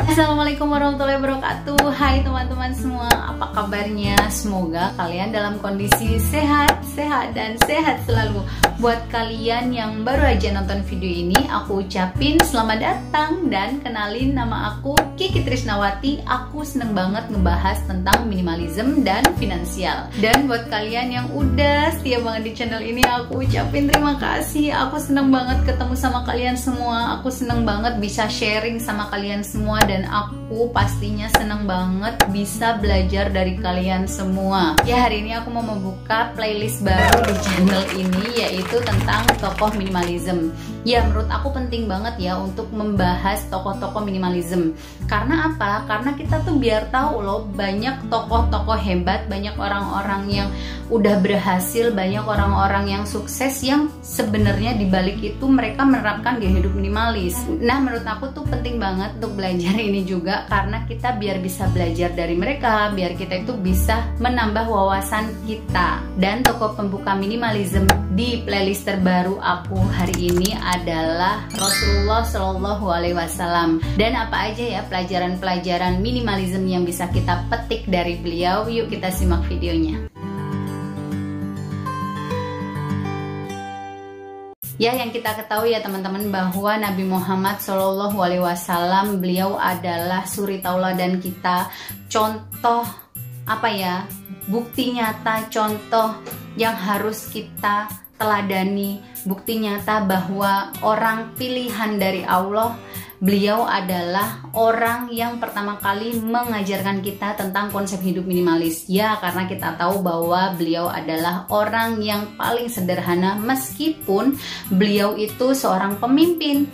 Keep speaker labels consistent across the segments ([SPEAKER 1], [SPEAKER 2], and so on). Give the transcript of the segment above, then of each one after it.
[SPEAKER 1] Assalamualaikum warahmatullahi wabarakatuh. Hai teman-teman semua, apa kabarnya? Semoga kalian dalam kondisi sehat dan sehat selalu. Buat kalian yang baru aja nonton video ini, aku ucapin selamat datang dan kenalin, nama aku Kiki Trisnawati. Aku seneng banget ngebahas tentang minimalism dan finansial. Dan buat kalian yang udah setia banget di channel ini, aku ucapin terima kasih. Aku seneng banget ketemu sama kalian semua. Aku seneng banget bisa sharing sama kalian semua, dan aku pastinya seneng banget bisa belajar dari kalian semua. Ya, hari ini aku mau membuka playlist baru di channel ini, yaitu tentang tokoh minimalism. Ya, menurut aku penting banget ya untuk membahas tokoh-tokoh minimalism. Karena apa? Karena kita tuh biar tahu loh, banyak tokoh-tokoh hebat, banyak orang-orang yang udah berhasil, banyak orang-orang yang sukses yang sebenarnya dibalik itu mereka menerapkan gaya hidup minimalis. Nah, menurut aku tuh penting banget untuk belajar ini juga, karena kita biar bisa belajar dari mereka, biar kita itu bisa menambah wawasan kita. Dan tokoh pembuka minimalism di playlist terbaru aku hari ini adalah Rasulullah Shallallahu Alaihi Wasallam. Dan apa aja ya pelajaran-pelajaran minimalism yang bisa kita petik dari beliau? Yuk kita simak videonya. Ya, yang kita ketahui ya teman-teman, bahwa Nabi Muhammad Shallallahu Alaihi Wasallam, beliau adalah suri tauladan kita, contoh apa ya, bukti nyata, contoh yang harus kita teladani, bukti nyata bahwa orang pilihan dari Allah. Beliau adalah orang yang pertama kali mengajarkan kita tentang konsep hidup minimalis. Ya, karena kita tahu bahwa beliau adalah orang yang paling sederhana, meskipun beliau itu seorang pemimpin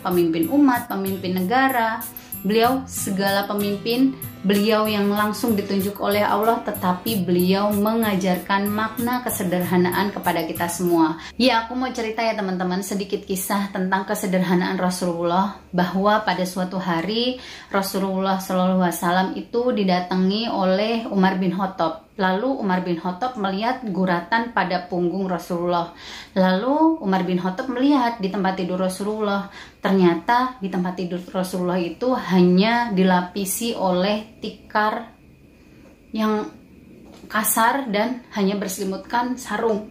[SPEAKER 1] umat, pemimpin negara. Beliau segala pemimpin, beliau yang langsung ditunjuk oleh Allah, tetapi beliau mengajarkan makna kesederhanaan kepada kita semua. Ya, aku mau cerita ya teman-teman sedikit kisah tentang kesederhanaan Rasulullah, bahwa pada suatu hari Rasulullah SAW itu didatangi oleh Umar bin Khattab. Lalu Umar bin Khattab melihat guratan pada punggung Rasulullah. Lalu Umar bin Khattab melihat di tempat tidur Rasulullah. Ternyata di tempat tidur Rasulullah itu hanya dilapisi oleh tikar yang kasar dan hanya berselimutkan sarung.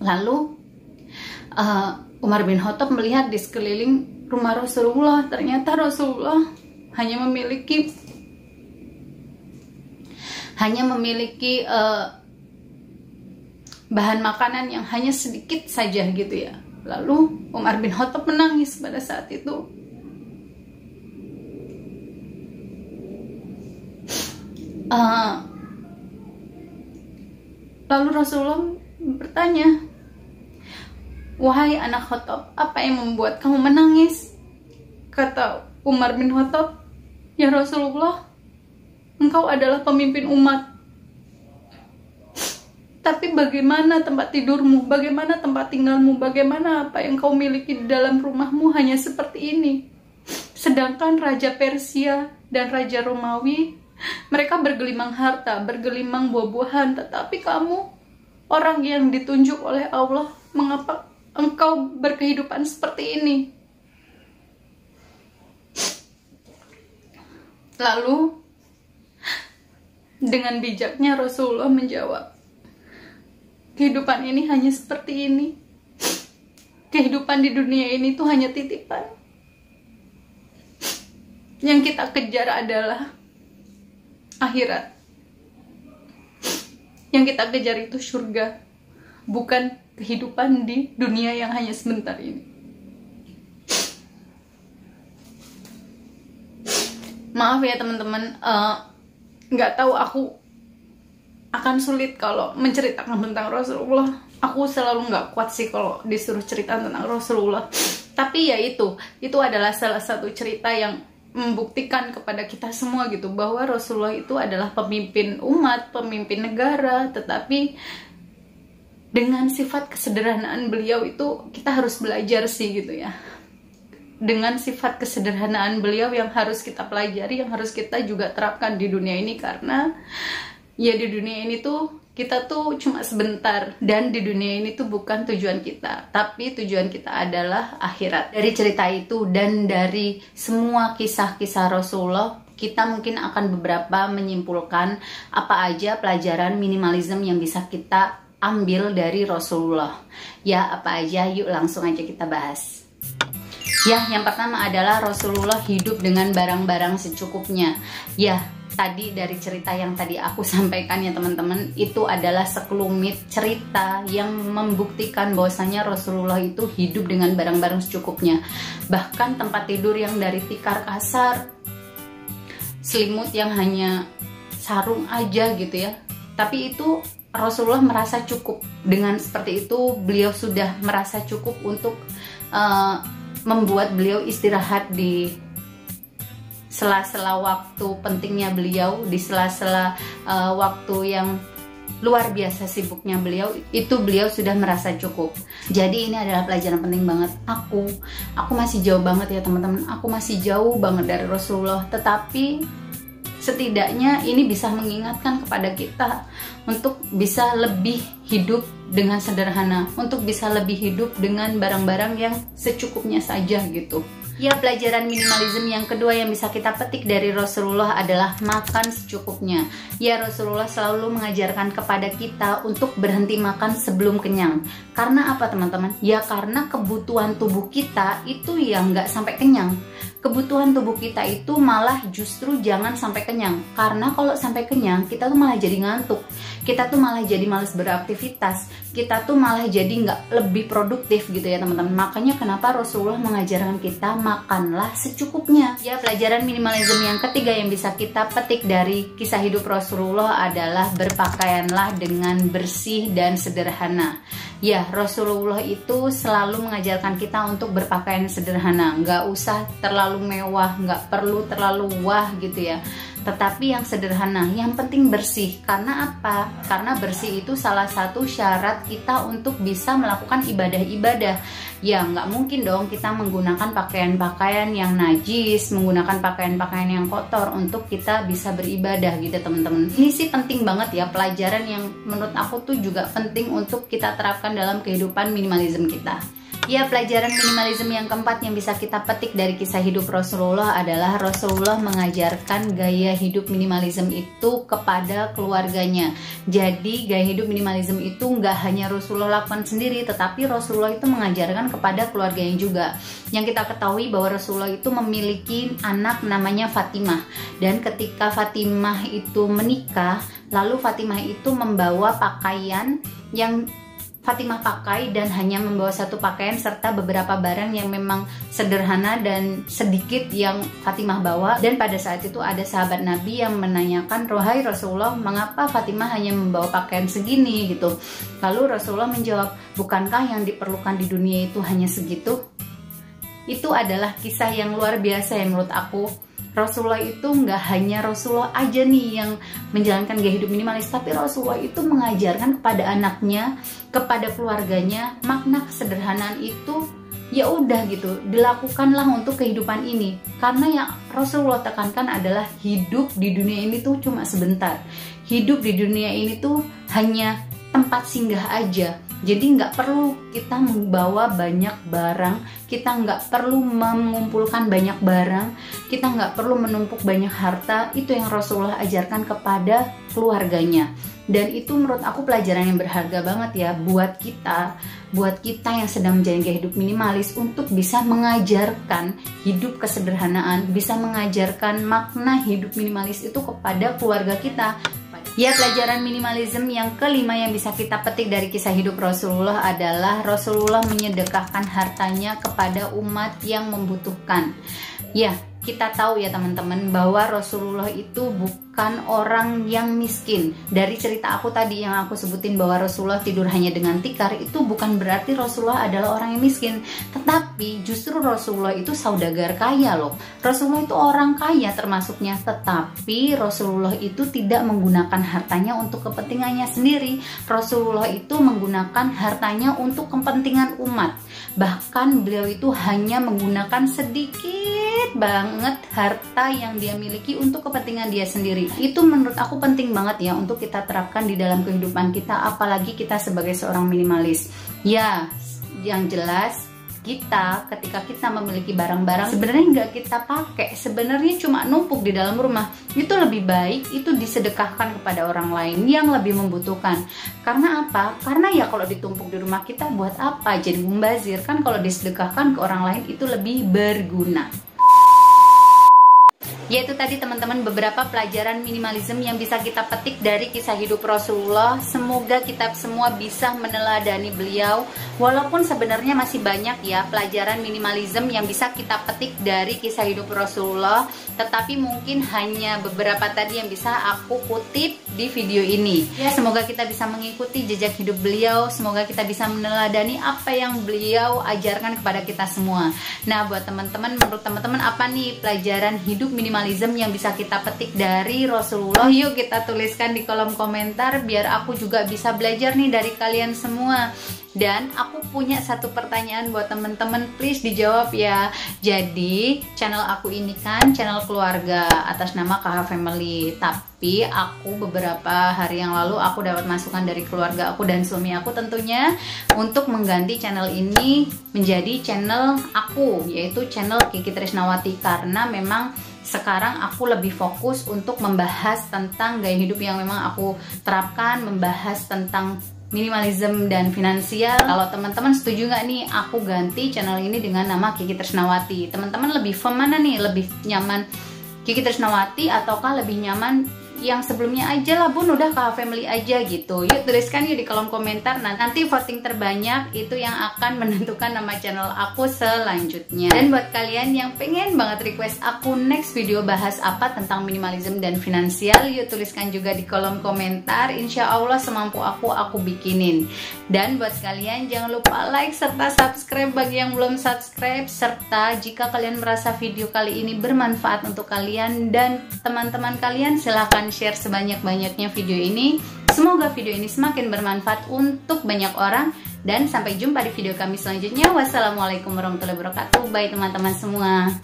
[SPEAKER 1] Lalu Umar bin Khattab melihat di sekeliling rumah Rasulullah. Ternyata Rasulullah hanya memiliki bahan makanan yang hanya sedikit saja gitu ya. Lalu Umar bin Khattab menangis pada saat itu. Lalu Rasulullah bertanya, "Wahai anak Khattab, apa yang membuat kamu menangis?" Kata Umar bin Khattab, "Ya Rasulullah, Engkau adalah pemimpin umat. Tapi bagaimana tempat tidurmu? Bagaimana tempat tinggalmu? Bagaimana apa yang kau miliki di dalam rumahmu hanya seperti ini? Sedangkan Raja Persia dan Raja Romawi, mereka bergelimang harta, bergelimang buah-buahan. Tetapi kamu, orang yang ditunjuk oleh Allah, mengapa engkau berkehidupan seperti ini?" Lalu dengan bijaknya Rasulullah menjawab, "Kehidupan ini hanya seperti ini. Kehidupan di dunia ini tuh hanya titipan. Yang kita kejar adalah akhirat. Yang kita kejar itu surga, bukan kehidupan di dunia yang hanya sebentar ini." Maaf ya teman-teman, nggak tahu, aku akan sulit kalau menceritakan tentang Rasulullah. Aku selalu nggak kuat sih kalau disuruh cerita tentang Rasulullah. Tapi ya itu adalah salah satu cerita yang membuktikan kepada kita semua gitu, bahwa Rasulullah itu adalah pemimpin umat, pemimpin negara, tetapi dengan sifat kesederhanaan beliau itu kita harus belajar sih gitu ya. Dengan sifat kesederhanaan beliau yang harus kita pelajari, yang harus kita juga terapkan di dunia ini. Karena ya di dunia ini tuh kita tuh cuma sebentar, dan di dunia ini tuh bukan tujuan kita, tapi tujuan kita adalah akhirat. Dari cerita itu dan dari semua kisah-kisah Rasulullah, kita mungkin akan beberapa menyimpulkan apa aja pelajaran minimalism yang bisa kita ambil dari Rasulullah. Ya, apa aja? Yuk langsung aja kita bahas. Ya, yang pertama adalah Rasulullah hidup dengan barang-barang secukupnya. Ya, tadi dari cerita yang tadi aku sampaikan ya teman-teman, itu adalah sekelumit cerita yang membuktikan bahwasanya Rasulullah itu hidup dengan barang-barang secukupnya. Bahkan tempat tidur yang dari tikar kasar, selimut yang hanya sarung aja gitu ya, tapi itu Rasulullah merasa cukup. Dengan seperti itu beliau sudah merasa cukup untuk membuat beliau istirahat di sela-sela waktu pentingnya beliau, di sela-sela waktu yang luar biasa sibuknya beliau, itu beliau sudah merasa cukup. Jadi ini adalah pelajaran penting banget. Aku masih jauh banget ya teman-teman, aku masih jauh banget dari Rasulullah, tetapi setidaknya ini bisa mengingatkan kepada kita untuk bisa lebih hidup dengan sederhana, untuk bisa lebih hidup dengan barang-barang yang secukupnya saja gitu. Ya, pelajaran minimalism yang kedua yang bisa kita petik dari Rasulullah adalah makan secukupnya. Ya, Rasulullah selalu mengajarkan kepada kita untuk berhenti makan sebelum kenyang. Karena apa teman-teman? Ya karena kebutuhan tubuh kita itu ya nggak sampai kenyang. Kebutuhan tubuh kita itu malah justru jangan sampai kenyang. Karena kalau sampai kenyang, kita tuh malah jadi ngantuk. Kita tuh malah jadi malas beraktivitas. Kita tuh malah jadi nggak lebih produktif gitu ya teman-teman. Makanya kenapa Rasulullah mengajarkan kita makanlah secukupnya. Ya, pelajaran minimalism yang ketiga yang bisa kita petik dari kisah hidup Rasulullah adalah berpakaianlah dengan bersih dan sederhana. Ya, Rasulullah itu selalu mengajarkan kita untuk berpakaian sederhana. Nggak usah terlalu mewah, nggak perlu terlalu wah gitu ya. Tetapi yang sederhana, yang penting bersih. Karena apa? Karena bersih itu salah satu syarat kita untuk bisa melakukan ibadah-ibadah. Ya nggak mungkin dong kita menggunakan pakaian-pakaian yang najis, menggunakan pakaian-pakaian yang kotor untuk kita bisa beribadah gitu teman-teman. Ini sih penting banget ya, pelajaran yang menurut aku tuh juga penting untuk kita terapkan dalam kehidupan minimalism kita. Ya, pelajaran minimalism yang keempat yang bisa kita petik dari kisah hidup Rasulullah adalah Rasulullah mengajarkan gaya hidup minimalism itu kepada keluarganya. Jadi gaya hidup minimalism itu nggak hanya Rasulullah lakukan sendiri, tetapi Rasulullah itu mengajarkan kepada keluarganya juga. Yang kita ketahui bahwa Rasulullah itu memiliki anak namanya Fatimah, dan ketika Fatimah itu menikah, lalu Fatimah itu membawa pakaian yang Fatimah pakai dan hanya membawa satu pakaian serta beberapa barang yang memang sederhana dan sedikit yang Fatimah bawa. Dan pada saat itu ada sahabat Nabi yang menanyakan, "Wahai Rasulullah, mengapa Fatimah hanya membawa pakaian segini?" gitu. Lalu Rasulullah menjawab, "Bukankah yang diperlukan di dunia itu hanya segitu?" Itu adalah kisah yang luar biasa ya menurut aku. Rasulullah itu nggak hanya Rasulullah aja nih yang menjalankan gaya hidup minimalis, tapi Rasulullah itu mengajarkan kepada anaknya, kepada keluarganya, makna kesederhanaan itu ya udah gitu, dilakukanlah untuk kehidupan ini. Karena yang Rasulullah tekankan adalah hidup di dunia ini tuh cuma sebentar. Hidup di dunia ini tuh hanya tempat singgah aja. Jadi nggak perlu kita membawa banyak barang, kita nggak perlu mengumpulkan banyak barang, kita nggak perlu menumpuk banyak harta. Itu yang Rasulullah ajarkan kepada keluarganya. Dan itu menurut aku pelajaran yang berharga banget ya buat kita yang sedang menjalani gaya hidup minimalis, untuk bisa mengajarkan hidup kesederhanaan, bisa mengajarkan makna hidup minimalis itu kepada keluarga kita. Ya, pelajaran minimalism yang kelima yang bisa kita petik dari kisah hidup Rasulullah adalah Rasulullah menyedekahkan hartanya kepada umat yang membutuhkan. Ya, kita tahu ya teman-teman bahwa Rasulullah itu bukan orang yang miskin. Dari cerita aku tadi yang aku sebutin bahwa Rasulullah tidur hanya dengan tikar, itu bukan berarti Rasulullah adalah orang yang miskin. Tetapi justru Rasulullah itu saudagar kaya loh. Rasulullah itu orang kaya termasuknya. Tetapi Rasulullah itu tidak menggunakan hartanya untuk kepentingannya sendiri. Rasulullah itu menggunakan hartanya untuk kepentingan umat. Bahkan beliau itu hanya menggunakan sedikit banget harta yang dia miliki untuk kepentingan dia sendiri. sendiri. Itu menurut aku penting banget ya untuk kita terapkan di dalam kehidupan kita, apalagi kita sebagai seorang minimalis. Ya, yang jelas kita ketika kita memiliki barang-barang sebenarnya nggak kita pakai, sebenarnya cuma numpuk di dalam rumah, itu lebih baik itu disedekahkan kepada orang lain yang lebih membutuhkan. Karena apa? Karena ya kalau ditumpuk di rumah kita buat apa? Jadi membazir kan. Kalau disedekahkan ke orang lain itu lebih berguna. Yaitu tadi teman-teman beberapa pelajaran minimalisme yang bisa kita petik dari kisah hidup Rasulullah. Semoga kita semua bisa meneladani beliau. Walaupun sebenarnya masih banyak ya pelajaran minimalisme yang bisa kita petik dari kisah hidup Rasulullah, tetapi mungkin hanya beberapa tadi yang bisa aku kutip di video ini. Ya, semoga kita bisa mengikuti jejak hidup beliau. Semoga kita bisa meneladani apa yang beliau ajarkan kepada kita semua. Nah, buat teman-teman, menurut teman-teman apa nih pelajaran hidup minimalisme yang bisa kita petik dari Rasulullah? Yuk kita tuliskan di kolom komentar biar aku juga bisa belajar nih dari kalian semua. Dan aku punya satu pertanyaan buat teman-teman, please dijawab ya. Jadi channel aku ini kan channel keluarga atas nama KH Family, tapi aku beberapa hari yang lalu aku dapat masukan dari keluarga aku dan suami aku tentunya untuk mengganti channel ini menjadi channel aku, yaitu channel Kiki Trisnawati, karena memang sekarang aku lebih fokus untuk membahas tentang gaya hidup yang memang aku terapkan, membahas tentang minimalisme dan finansial. Kalau teman-teman setuju nggak nih aku ganti channel ini dengan nama Kiki Trisnawati? Teman-teman lebih mana nih? Lebih nyaman Kiki Trisnawati ataukah lebih nyaman yang sebelumnya aja lah bun, udah KH Family aja gitu? Yuk tuliskan yuk di kolom komentar. Nah, nanti voting terbanyak itu yang akan menentukan nama channel aku selanjutnya. Dan buat kalian yang pengen banget request aku next video bahas apa tentang minimalisme dan finansial, yuk tuliskan juga di kolom komentar. Insya Allah semampu aku bikinin. Dan buat kalian jangan lupa like serta subscribe bagi yang belum subscribe. Serta jika kalian merasa video kali ini bermanfaat untuk kalian dan teman-teman kalian, silahkan share sebanyak-banyaknya video ini. Semoga video ini semakin bermanfaat untuk banyak orang. Dan sampai jumpa di video kami selanjutnya. Wassalamualaikum warahmatullahi wabarakatuh. Bye teman-teman semua.